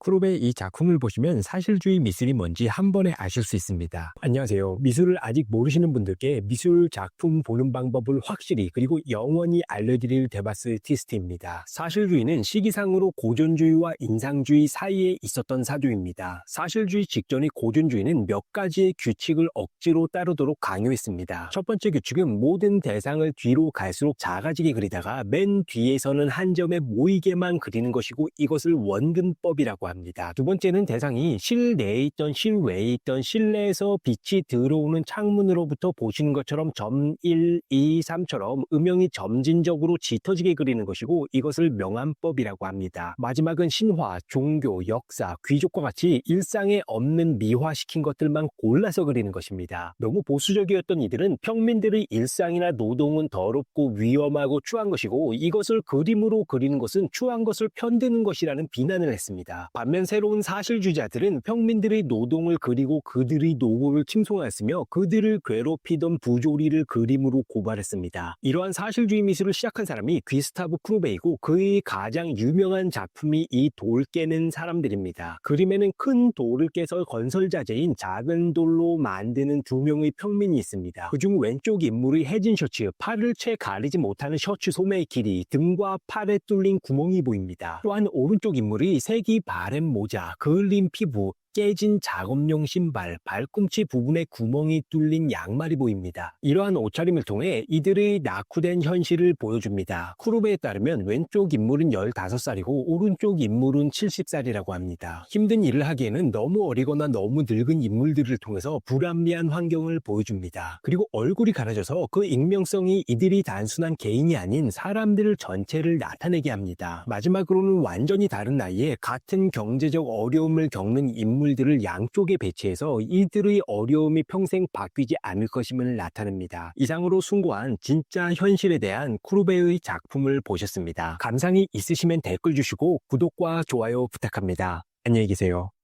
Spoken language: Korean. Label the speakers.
Speaker 1: 크롭의 이 작품을 보시면 사실주의 미술이 뭔지 한 번에 아실 수 있습니다. 안녕하세요. 미술을 아직 모르시는 분들께 미술 작품 보는 방법을 확실히 그리고 영원히 알려드릴 데바스 티스트입니다. 사실주의는 시기상으로 고전주의와 인상주의 사이에 있었던 사조입니다. 사실주의 직전의 고전주의는 몇 가지의 규칙을 억지로 따르도록 강요했습니다. 첫 번째 규칙은 모든 대상을 뒤로 갈수록 작아지게 그리다가 맨 뒤에서는 한 점에 모이게만 그리는 것이고 이것을 원근법이라고 합니다. 두 번째는 대상이 실내에 있던 실외에 있던 실내에서 빛이 들어오는 창문으로부터 보시는 것처럼 점 1, 2, 3처럼 음영이 점진적으로 짙어지게 그리는 것이고 이것을 명암법이라고 합니다. 마지막은 신화, 종교, 역사, 귀족과 같이 일상에 없는 미화시킨 것들만 골라서 그리는 것입니다. 너무 보수적이었던 이들은 평민들의 일상이나 노동은 더럽고 위험하고 추한 것이고 이것을 그림으로 그리는 것은 추한 것을 편드는 것이라는 비난을 했습니다. 반면 새로운 사실주의자들은 평민들의 노동을 그리고 그들의 노고를 칭송하였으며 그들을 괴롭히던 부조리를 그림으로 고발했습니다. 이러한 사실주의 미술을 시작한 사람이 귀스타브 크루베이고 그의 가장 유명한 작품이 이 돌 깨는 사람들입니다. 그림에는 큰 돌을 깨서 건설자재인 작은 돌로 만드는 두 명의 평민이 있습니다. 그중 왼쪽 인물의 해진 셔츠, 팔을 채 가리지 못하는 셔츠 소매의 길이, 등과 팔에 뚫린 구멍이 보입니다. 또한 오른쪽 인물의 색이 바랜 모자, 그을린 피부, 깨진 작업용 신발, 발꿈치 부분에 구멍이 뚫린 양말이 보입니다. 이러한 옷차림을 통해 이들의 낙후된 현실을 보여줍니다. 크루베에 따르면 왼쪽 인물은 15살이고 오른쪽 인물은 70살이라고 합니다. 힘든 일을 하기에는 너무 어리거나 너무 늙은 인물들을 통해서 불합리한 환경을 보여줍니다. 그리고 얼굴이 가려져서 그 익명성이 이들이 단순한 개인이 아닌 사람들 전체를 나타내게 합니다. 마지막으로는 완전히 다른 나이에 같은 경제적 어려움을 겪는 인물들을 양쪽에 배치해서 이들의 어려움이 평생 바뀌지 않을 것임을 나타냅니다. 이상으로 숭고한 진짜 현실에 대한 크루베의 작품을 보셨습니다. 감상이 있으시면 댓글 주시고 구독과 좋아요 부탁합니다. 안녕히 계세요.